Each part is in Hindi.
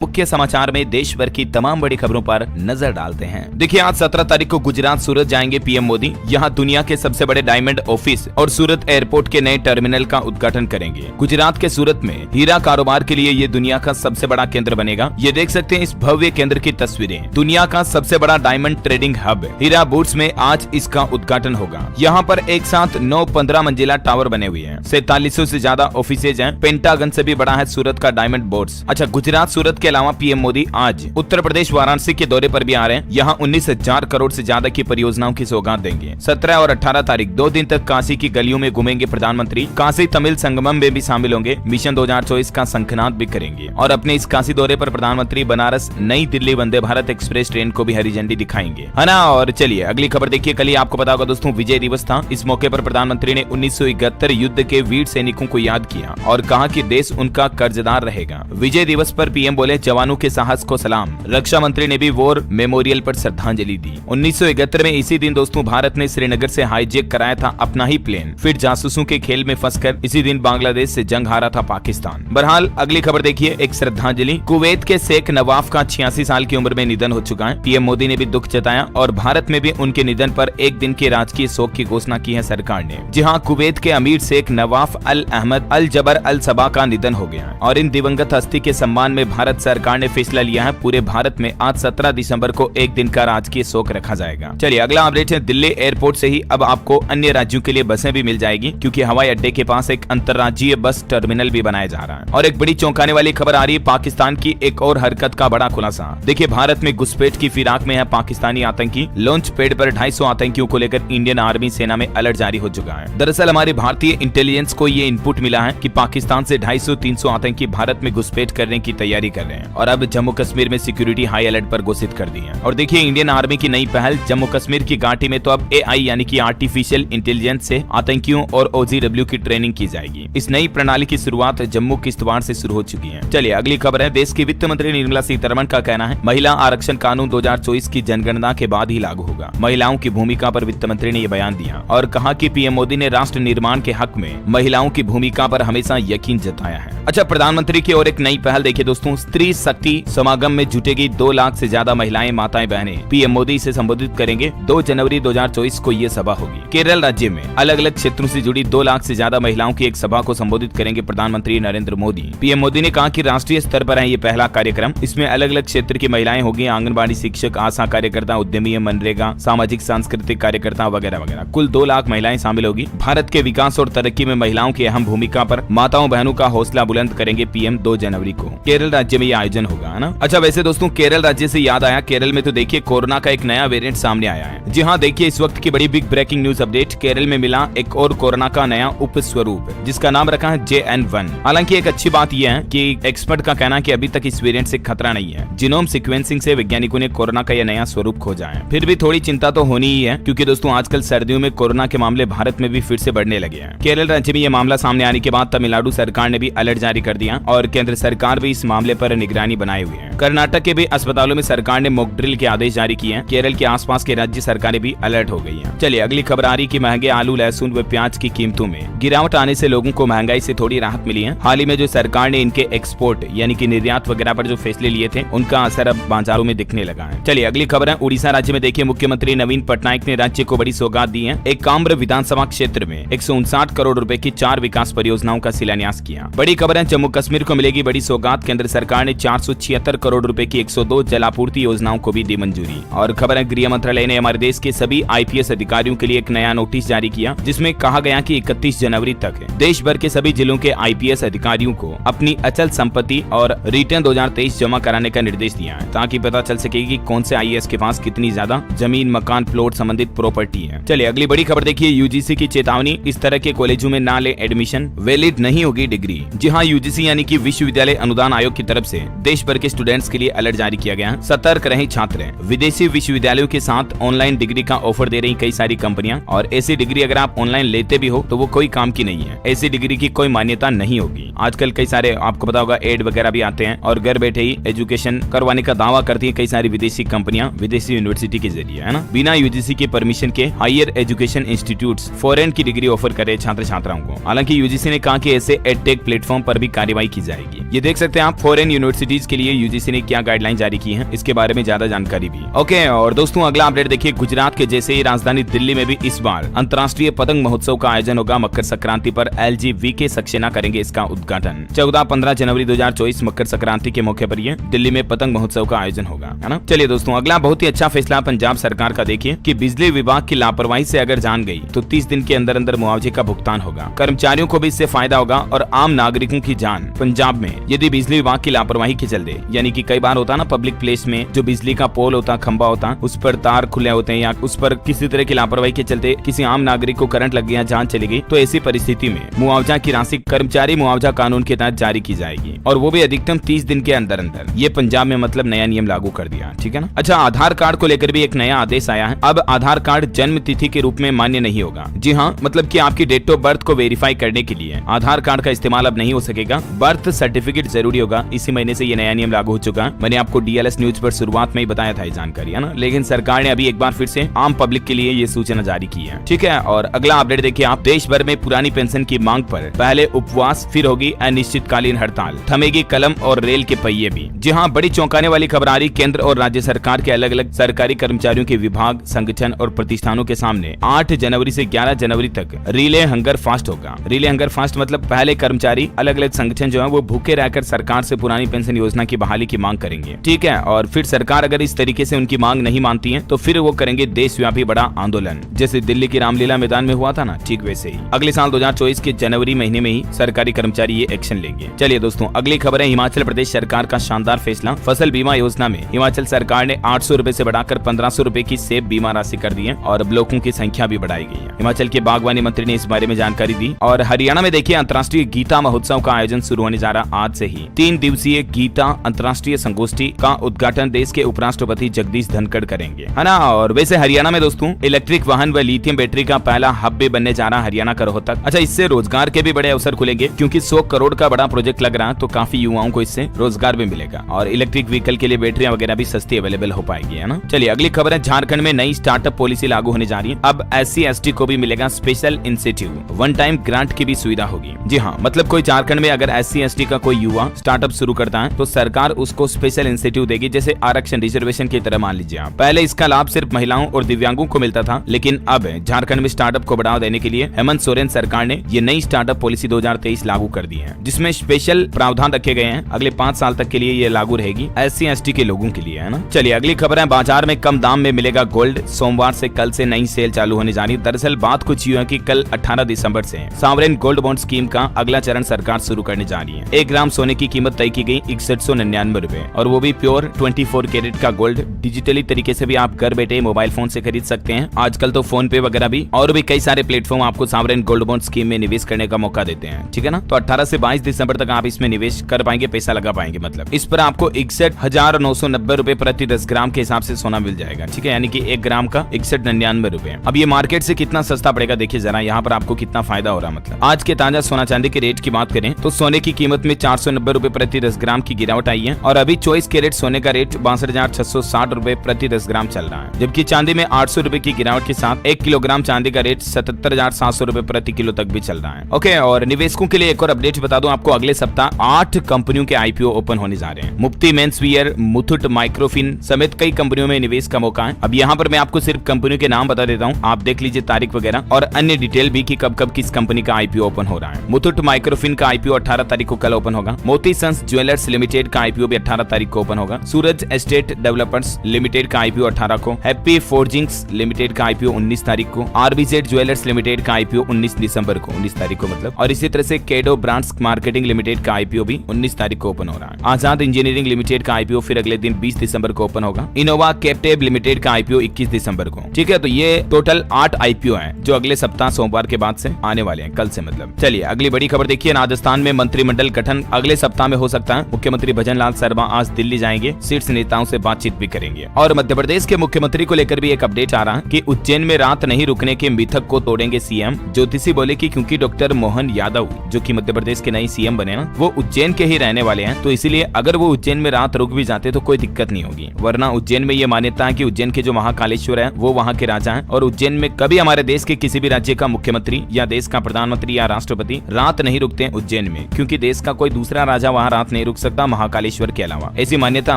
मुख्य समाचार में देश भर की तमाम बड़ी खबरों पर नजर डालते हैं। देखिए, आज 17 तारीख को गुजरात सूरत जाएंगे पीएम मोदी। यहां दुनिया के सबसे बड़े डायमंड ऑफिस और सूरत एयरपोर्ट के नए टर्मिनल का उद्घाटन करेंगे। गुजरात के सूरत में हीरा कारोबार के लिए ये दुनिया का सबसे बड़ा केंद्र बनेगा। ये देख सकते हैं इस भव्य केंद्र की तस्वीरें। दुनिया का सबसे बड़ा डायमंड ट्रेडिंग हब हीरा बूट्स में आज इसका उद्घाटन होगा। यहाँ पर एक साथ 9-15 मंजिला टावर बने हुए हैं। 4700 से ज्यादा ऑफिसेज हैं। पेंटागन से भी बड़ा है सूरत का डायमंड बोर्ड्स। अच्छा, गुजरात सूरत के अलावा पीएम मोदी आज उत्तर प्रदेश वाराणसी के दौरे पर भी आ रहे हैं। यहाँ 19,000 करोड़ से ज्यादा की परियोजनाओं की सौगात देंगे। 17 और 18 तारीख 2 दिन तक काशी की गलियों में घूमेंगे प्रधानमंत्री। काशी तमिल संगमम में भी शामिल होंगे। मिशन 2024 का शंखनाद भी करेंगे। और अपने इस काशी दौरे पर प्रधानमंत्री बनारस नई दिल्ली वंदे भारत एक्सप्रेस ट्रेन को भी हरी झंडी दिखाएंगे, है ना। और चलिए अगली खबर देखिए। कल ही आपको पता होगा दोस्तों, विजय दिवस था। इस मौके पर प्रधानमंत्री ने 1971 युद्ध के वीर सैनिकों को याद किया और कहा कि देश उनका कर्जदार रहेगा। विजय दिवस पर पीएम बोले, जवानों के साहस को सलाम। रक्षा मंत्री ने भी वॉर मेमोरियल पर श्रद्धांजलि दी। 1971 में इसी दिन दोस्तों भारत ने श्रीनगर से हाईजैक कराया था अपना ही प्लेन। फिर जासूसों के खेल में फंसकर इसी दिन बांग्लादेश से जंग हारा था पाकिस्तान। बहरहाल अगली खबर देखिए, एक श्रद्धांजलि। कुवैत के शेख नवाफ का 86 साल की उम्र में निधन हो चुका है। पीएम मोदी ने भी दुख जताया और भारत में भी उनके निधन पर एक दिन के राजकीय शोक की घोषणा की है सरकार ने। जी हाँ, कुवैत के अमीर शेख नवाफ अल अहमद अल जबर अल सबा का निधन हो गया और इन दिवंगत हस्ती के सम्मान में भारत सरकार ने फैसला लिया है, पूरे भारत में आज 17 दिसंबर को एक दिन का राजकीय शोक रखा जाएगा। चलिए अगला अपडेट है, दिल्ली एयरपोर्ट से ही अब आपको अन्य राज्यों के लिए बसें भी मिल जाएगी, क्योंकि हवाई अड्डे के पास एक अंतर्राज्यीय बस टर्मिनल भी बनाया जा रहा है। और एक बड़ी चौंकाने वाली खबर आ रही है, पाकिस्तान की एक और हरकत का बड़ा खुलासा। देखिए, भारत में घुसपैठ की फिराक में है पाकिस्तानी आतंकी। लॉन्च पैड पर 250 आतंकियों को लेकर इंडियन आर्मी सेना में अलर्ट जारी हो चुका है। दरअसल हमारी भारतीय इंटेलिजेंस को ये इनपुट मिला है कि पाकिस्तान से 250-300 आतंकी भारत में घुसपैठ करने की तैयारी कर रहे हैं और अब जम्मू कश्मीर में सिक्योरिटी हाई अलर्ट पर घोषित कर दी है। और देखिए, इंडियन आर्मी की नई पहल, जम्मू कश्मीर की घाटी में तो अब एआई यानी कि आर्टिफिशियल इंटेलिजेंस से आतंकियों और ओजीडब्ल्यू की ट्रेनिंग की जाएगी। इस नई प्रणाली की शुरुआत जम्मू किश्तवाड़ से शुरू हो चुकी है। चलिए अगली खबर है, देश की वित्त मंत्री निर्मला सीतारमण का कहना है, महिला आरक्षण कानून 2024 की जनगणना के बाद ही लागू होगा। महिलाओं की भूमिका पर वित्त मंत्री ने यह बयान दिया और कहा कि पीएम मोदी ने राष्ट्र निर्माण के हक में महिलाओं की भूमिका पर हमेशा यकीन जताया है। अच्छा, प्रधानमंत्री की और एक नई पहल देखिए दोस्तों, स्त्री शक्ति समागम में जुटेगी 2 लाख से ज्यादा महिलाएं, माताएं, बहनें। पीएम मोदी इसे संबोधित करेंगे। 2 जनवरी 2024 को ये सभा होगी। केरल राज्य में अलग अलग क्षेत्रों से जुड़ी 2 लाख से ज्यादा महिलाओं की एक सभा को संबोधित करेंगे प्रधानमंत्री नरेंद्र मोदी। पीएम मोदी ने कहा कि राष्ट्रीय स्तर पर है ये पहला कार्यक्रम। इसमें अलग अलग क्षेत्र की महिलाएं होगी, आंगनबाड़ी शिक्षक, आशा कार्यकर्ता, उद्यमी, मनरेगा, सामाजिक सांस्कृतिक कार्यकर्ता वगैरह वगैरह। कुल 2 लाख महिलाएं शामिल होगी। भारत के विकास और तरक्की में महिलाओं की अहम भूमिका पर माताओं बहनों का हौसला बुलंद करेंगे पीएम 2 जनवरी को। केरल राज्य में ये आयोजन होगा, है ना। अच्छा, वैसे दोस्तों केरल राज्य से याद आया, केरल में तो देखिए कोरोना का एक नया वेरिएंट सामने आया है। जी हाँ, देखिए इस वक्त की बड़ी big breaking news update, Kerala में मिला एक और कोरोना का नया उपस्वरूप जिसका नाम रखा है JN1। हालांकि एक अच्छी बात यह है कि एक्सपर्ट का कहना है कि अभी तक इस वेरिएंट से खतरा नहीं है। जीनोम सीक्वेंसिंग से वैज्ञानिकों ने कोरोना का यह नया स्वरूप खोजा है। फिर भी थोड़ी चिंता तो होनी ही है, क्योंकि दोस्तों आजकल सर्दियों में कोरोना के मामले भारत में भी फिर से बढ़ने लगे हैं। केरल राज्य में यह मामला सामने आने के बाद तमिलनाडु सरकार ने भी अलर्ट जारी कर दिया और केंद्र सरकार भी इस मामले पर निगरानी बनाए हुए है। कर्नाटक के भी अस्पतालों में सरकार ने मॉक ड्रिल के आदेश जारी किए हैं। केरल के आसपास के राज्य सरकारें भी अलर्ट हो गई हैं। चलिए अगली खबर आ रही कि महंगे आलू, लहसुन व प्याज की कीमतों में गिरावट आने से लोगों को महंगाई से थोड़ी राहत मिली है। हाल ही में जो सरकार ने इनके एक्सपोर्ट यानी कि निर्यात वगैरह पर जो फैसले लिए थे, उनका असर अब बाजारों में दिखने लगा है। चलिए अगली खबर है, उड़ीसा राज्य में देखिए मुख्यमंत्री नवीन पटनायक ने राज्य को बड़ी सौगात दी है। एक काम्र विधानसभा क्षेत्र में 159 करोड़ रुपए की 4 विकास परियोजनाओं का शिलान्यास किया। बड़ी खबर है, जम्मू कश्मीर को मिलेगी बड़ी सौगात। केंद्र सरकार ने 476 करोड़ रुपए की 102 जलापूर्ति योजनाओं को भी दी मंजूरी। और खबर है, गृह मंत्रालय ने हमारे देश के सभी आईपीएस अधिकारियों के लिए एक नया नोटिस जारी किया, जिसमें कहा गया कि 31 जनवरी तक देश भर के सभी जिलों के आईपीएस अधिकारियों को अपनी अचल संपत्ति और रिटर्न 2023 जमा कराने का निर्देश दिया है, ताकि पता चल सके कि कौन से आईएएस के पास कितनी ज्यादा जमीन, मकान, प्लॉट संबंधित प्रॉपर्टी है। चलिए अगली बड़ी खबर देखिए, यूजीसी की चेतावनी, इस तरह के कॉलेजों में ना ले एडमिशन, वैलिड नहीं होगी डिग्री। जी हाँ, यूजीसी यानी कि विश्वविद्यालय अनुदान आयोग की तरफ से देश भर के स्टूडेंट्स के लिए अलर्ट जारी किया गया है। सतर्क रहें छात्र। विदेशी विश्वविद्यालयों के साथ ऑनलाइन डिग्री का ऑफर दे रही कई सारी कंपनियां, और ऐसी डिग्री अगर आप ऑनलाइन लेते भी हो तो वो कोई काम की नहीं है। ऐसी डिग्री की कोई मान्यता नहीं होगी। आजकल कई सारे आपको पता होगा एड वगैरह भी आते हैं और घर बैठे ही एजुकेशन करवाने का दावा करती है कई सारी विदेशी कंपनियां विदेशी यूनिवर्सिटी के जरिए, है ना। बिना यूजीसी के परमिशन के हायर एजुकेशन इंस्टीट्यूट्स फॉरेन की डिग्री ऑफर करे छात्र छात्राओं को। हालांकि यूजीसी ने कहा कि ऐसे एडटेक प्लेटफॉर्म पर भी कार्रवाई की जाएगी। ये देख सकते हैं आप, फॉरेन यूनिवर्सिटी यूनिवर्सिटीज के लिए यूजीसी ने क्या गाइडलाइन जारी की है, इसके बारे में ज्यादा जानकारी भी। ओके, और दोस्तों अगला अपडेट देखिए, गुजरात के जैसे ही राजधानी दिल्ली में भी इस बार अंतर्राष्ट्रीय पतंग महोत्सव का आयोजन होगा। मकर संक्रांति पर LGVK सक्सेना करेंगे इसका उद्घाटन। 14-15 जनवरी 2024 मकर संक्रांति के मौके पर ये दिल्ली में पतंग महोत्सव का आयोजन होगा, है ना। चलिए दोस्तों अगला बहुत ही अच्छा फैसला पंजाब सरकार का देखिए कि बिजली विभाग की लापरवाही से अगर जान गई तो 30 दिन के अंदर अंदर मुआवजे का भुगतान होगा। कर्मचारियों को भी इससे फायदा होगा और आम नागरिकों की जान। पंजाब में यदि बिजली विभाग की लापरवाही के चलते, यानी कि कई बार होता ना पब्लिक प्लेस में जो बिजली का पोल होता, खंबा होता, उस पर तार खुले होते हैं या उस पर किसी तरह की लापरवाही के चलते किसी आम नागरिक को करंट लग गया, जान चली गई, तो ऐसी परिस्थिति में मुआवजा की राशि कर्मचारी मुआवजा कानून के तहत जारी की जाएगी और वो भी अधिकतम 30 दिन के अंदर अंदर। ये पंजाब में मतलब नया नियम लागू कर दिया, ठीक है ना। अच्छा, आधार कार्ड को लेकर भी एक नया आदेश आया है। अब आधार कार्ड जन्म तिथि के रूप में मान्य नहीं होगा। जी हाँ, मतलब कि आपकी डेट ऑफ बर्थ को वेरीफाई करने के लिए आधार कार्ड का इस्तेमाल अब नहीं हो सकेगा, बर्थ सर्टिफिकेट जरूरी होगा। इसी महीने से ये नया नियम लागू हो चुका है। मैंने आपको DLS न्यूज पर शुरुआत में ही बताया था ये जानकारी, है ना, लेकिन सरकार ने अभी एक बार फिर से आम पब्लिक के लिए ये सूचना जारी की है, ठीक है। और अगला अपडेट देखिए आप, देश भर में पुरानी पेंशन की मांग पर पहले उपवास, फिर होगी अनिश्चितकालीन हड़ताल, थमेगी कलम और रेल के पहिए भी। जी हाँ, बड़ी चौंकाने वाली खबर आ रही, केंद्र और राज्य सरकार के अलग अलग सरकारी कर्मचारियों के विभाग, संगठन और प्रतिष्ठानों के सामने 8 जनवरी से 11 जनवरी तक रिले हंगर फास्ट होगा। रिले हंगर फास्ट मतलब पहले कर्मचारी, अलग अलग संगठन जो है वो भूखे रहकर सरकार से पुरानी पेंशन योजना की बहाली की मांग करेंगे, ठीक है। और फिर सरकार अगर इस तरीके से उनकी मांग नहीं मानती है तो फिर वो करेंगे देशव्यापी बड़ा आंदोलन, जैसे दिल्ली की रामलीला मैदान में हुआ था ना, ठीक वैसे ही। अगले साल 2024 के जनवरी महीने में ही सरकारी कर्मचारी ये एक्शन लेंगे। चलिए दोस्तों अगली खबर है, हिमाचल प्रदेश सरकार का शानदार फैसला। फसल बीमा योजना में हिमाचल सरकार ने 800 रुपए से बढ़ाकर 1500 रुपए की सेब बीमा राशि कर दी है और ब्लॉकों की संख्या भी बढ़ाई गई है। हिमाचल के बागवानी मंत्री ने इस बारे में जानकारी दी। और हरियाणा में देखिए अंतर्राष्ट्रीय गीता महोत्सव का आयोजन शुरू होने जा रहा आज से ही। 3 दिवसीय गीता अंतर्राष्ट्रीय संगोष्ठी का उद्घाटन देश के उपराष्ट्रपति जगदीश धनखड़ करेंगे, है ना। और वैसे हरियाणा में दोस्तों इलेक्ट्रिक वाहन व लिथियम बैटरी का पहला हब भी बनने जा रहा हरियाणा का रोहतक। अच्छा, इससे रोजगार के भी बड़े अवसर खुलेंगे क्योंकि 100 करोड़ का बड़ा प्रोजेक्ट लग रहा है, तो काफी युवाओं को इससे रोजगार भी मिलेगा और इलेक्ट्रिक व्हीकल के लिए बैटरियां वगैरह भी सस्ती अवेलेबल हो पाएगी, है ना। चलिए अगली खबर है, झारखंड में नई स्टार्टअप पॉलिसी लागू होने जा रही है। अब SC/ST को भी मिलेगा special incentive, one time grant की भी सुविधा होगी। जी हाँ, मतलब कोई झारखंड में अगर SC/ST का कोई युवा स्टार्टअप शुरू करता है तो सरकार उसको स्पेशल इंसेंटिव देगी, जैसे आरक्षण, रिजर्वेशन की तरह मान लीजिए आप। पहले इसका लाभ सिर्फ महिलाओं और दिव्यांगों को मिलता था, लेकिन अब झारखंड में स्टार्टअप को बढ़ावा देने के लिए हेमंत सोरेन सरकार ने ये नई स्टार्टअप पॉलिसी 2023 लागू कर दी है, जिसमें स्पेशल प्रावधान रखे गए हैं। अगले 5 साल तक के लिए ये लागू रहेगी SC/ST के लोगों के लिए, है ना। चलिए अगली खबर है, बाजार में कम दाम में मिलेगा गोल्ड। सोमवार से कल से नई सेल चालू होने जा रही है। दरअसल बात कुछ यूं है कि कल 18 दिसंबर से सॉवरेन गोल्ड बॉन्ड स्कीम का अगला चरण सरकार शुरू करने जा रही है। 1 ग्राम सोने की कीमत तय की गई 6199 रुपए और वो भी प्योर 24 कैरेट का गोल्ड। डिजिटली तरीके से भी आप घर बैठे मोबाइल फोन से खरीद सकते हैं। आजकल तो फोन पे वगैरह भी और भी कई सारे प्लेटफॉर्म आपको सॉवरेन गोल्ड बॉन्ड स्कीम में निवेश करने का मौका देते हैं, ठीक है ना। तो 18 से 22 दिसंबर तक आप इसमें निवेश कर पाएंगे, पैसा लगा पाएंगे। मतलब इस पर आपको 61,990 रुपए प्रति 10 ग्राम के हिसाब से सोना मिल जाएगा, ठीक है, यानी कि 1 ग्राम का 6199 रुपए। अब ये मार्केट से कितना सस्ता पड़ेगा, देखिए जरा यहाँ पर आपको कितना फायदा हो रहा है। मतलब आज के ताजा सोना चांदी के रेट की बात करें तो सोने की कीमत में 490 रुपए प्रति 10 ग्राम की गिरावट आई है और अभी 24 कैरेट सोने का रेट 62,660 रुपए प्रति 10 ग्राम चल रहा है, जबकि चांदी में 800 रुपए की गिरावट के साथ 1 किलोग्राम चांदी का रेट 77,700 रुपए प्रति किलो तक भी चल रहा है। ओके, और निवेशकों के लिए एक और अपडेट बता दूं आपको, अगले सप्ताह 8 कंपनियों के IPO ओपन होने जा रहे हैं। मुफ्ती मेंसवियर, मुथूट माइक्रोफिन समेत कई कंपनियों में निवेश का मौका है। अब यहाँ पर मैं आपको सिर्फ कंपनियों के नाम बता देता हूँ, आप देख लीजिए तारीख वगैरह और अन्य डिटेल भी कि कब कब किस कंपनी का IPO ओपन हो रहा है। मुथूट माइक्रोफिन का IPO 18 तारीख को कल ओपन होगा। मोती सन्स ज्वेलर्स लिमिटेड का IPO भी 18 तारीख को ओपन होगा। सूरज एस्टेट डेवलपर्स लिमिटेड का IPO 18 को। हैप्पी फोर्जिंग्स लिमिटेड का IPO 19 तारीख को। RBZ ज्वेलर्स लिमिटेड का IPO 19 दिसंबर को, 19 तारीख को मतलब। और इसी तरह से केडो ब्रांड्स मार्केटिंग लिमिटेड का IPO भी 19 तारीख को ओपन हो रहा है। आजाद इंजीनियरिंग लिमिटेड का IPO फिर अगले दिन 20 दिसंबर को ओपन होगा। इनोवा कैप्टेब लिमिटेड का IPO 21 दिसंबर को, ठीक है। तो ये टोटल 8 IPO है जो अगले सप्ताह सोमवार के बाद से आने वाले हैं, कल से मतलब। चलिए अगली बड़ी खबर देखिए, राजस्थान में मंत्रिमंडल गठन अगले सप्ताह में हो सकता है। मुख्यमंत्री भजनलाल शर्मा आज दिल्ली जाएंगे, शीर्ष नेताओं से बातचीत भी करेंगे। और मध्य प्रदेश के मुख्यमंत्री को लेकर भी एक अपडेट आ रहा है कि उज्जैन में रात नहीं रुकने के मिथक को तोड़ेंगे CM। ज्योतिषी बोले कि क्योंकि डॉक्टर मोहन यादव जो कि मध्य प्रदेश के नए CM बने ना, वो उज्जैन के ही रहने वाले हैं, तो इसलिए अगर वो उज्जैन में रात रुक भी जाते तो कोई दिक्कत नहीं होगी। वरना उज्जैन में ये मान्यता है कि उज्जैन के जो महाकालेश्वर है वो वहाँ के राजा हैं और उज्जैन में कभी हमारे देश के किसी भी राज्य का मुख्यमंत्री या देश का प्रधानमंत्री या राष्ट्रपति रात नहीं रुकते हैं उज्जैन में, क्योंकि देश का कोई दूसरा राजा वहाँ रात नहीं रुक सकता महाकालेश्वर के अलावा, ऐसी मान्यता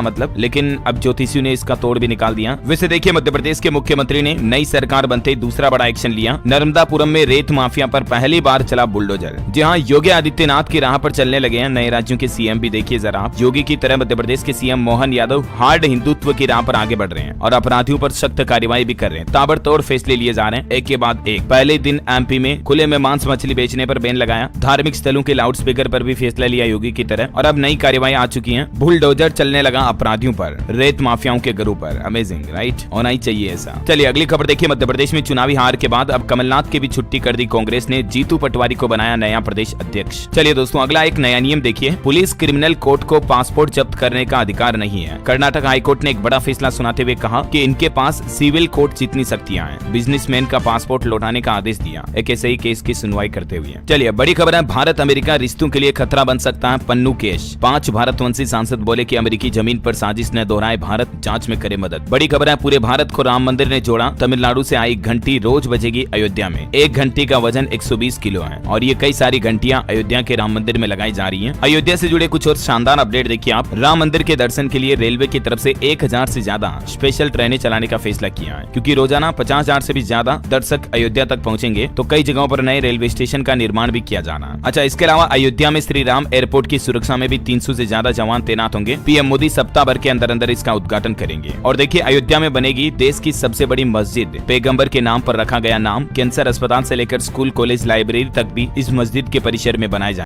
मतलब। लेकिन अब ज्योतिषियों ने इसका तोड़ भी निकाल दिया। वैसे देखिए, मध्य प्रदेश के मुख्यमंत्री ने नई सरकार बनते ही दूसरा बड़ा एक्शन लिया। नर्मदापुरम में रेत माफिया पर पहली बार चला बुलडोजर। जी हाँ, योगी आदित्यनाथ की राह पर चलने लगे हैं नए राज्यों के सीएम भी। देखिए जरा आप, योगी की तरह मध्य प्रदेश के सीएम मोहन यादव हार्ड हिंदुत्व की राह पर आगे बढ़ रहे हैं और अपराधियों पर सख्त कार्रवाई भी कर रहे हैं। ताबड़तोड़ फैसले लिए जा रहे हैं एक के बाद एक। पहले दिन एमपी में खुले में मांस मछली बेचने पर बैन लगाया। धार्मिक स्थलों के लाउडस्पीकर पर भी फैसला लिया योगी की तरह। और अब नई कार्रवाई आ चुकी है, बुलडोजर चलने लगा अपराधियों पर, रेत माफियाओं के गिरोह पर। अमेजिंग राइट, होना ही चाहिए ऐसा। चलिए अगली खबर देखिए। मध्य प्रदेश में चुनावी हार के बाद अब कमलनाथ की भी छुट्टी कर दी कांग्रेस ने। जीतू पटवारी को बनाया नया प्रदेश अध्यक्ष। चलिए दोस्तों, अगला एक नया नियम देखिए। पुलिस क्रिमिनल कोर्ट को पासपोर्ट जब्त करने का अधिकार नहीं है। कर्नाटक हाईकोर्ट ने एक बड़ा फैसला सुनाते हुए कहा कि इनके पास सिविल कोर्ट जितनी शक्तियां हैं। बिजनेसमैन का पासपोर्ट लौटाने का आदेश दिया एक ऐसे ही केस की सुनवाई करते हुए। चलिए बड़ी खबर है, भारत अमेरिका रिश्तों के लिए खतरा बन सकता है पन्नू केस। 5 भारतवंशी सांसद बोले कि अमेरिकी जमीन पर साजिश न दोहराए, भारत जांच में करे मदद। बड़ी खबर है, पूरे भारत को राम मंदिर ने जोड़ा। तमिलनाडु से आई घंटी रोज बजेगी अयोध्या में। एक घंटी का वजन 120 किलो है और ये कई सारी घंटियां अयोध्या के राम मंदिर में लगाई जा रही हैं। अयोध्या से जुड़े कुछ और शानदार अपडेट देखिए आप। राम मंदिर के दर्शन के लिए रेलवे की तरफ से 1000 से ज्यादा स्पेशल ट्रेनें चलाने का फैसला किया है, क्योंकि रोजाना 50,000 से भी ज्यादा दर्शक अयोध्या तक पहुंचेंगे। तो कई जगहों पर नए रेलवे स्टेशन का निर्माण भी किया जाना है। अच्छा, इसके अलावा अयोध्या में श्री राम एयरपोर्ट की सुरक्षा में भी 300 से ज्यादा जवान तैनात होंगे। पीएम मोदी सप्ताह भर के अंदर इसका उद्घाटन करेंगे। और देखिए, अयोध्या में बनेगी देश की सबसे बड़ी मस्जिद। पैगंबर के नाम पर रखा गया नाम। कैंसर अस्पताल से लेकर स्कूल, कॉलेज, लाइब्रेरी तक भी इस मस्जिद के परिसर में बनाए जाएंगे।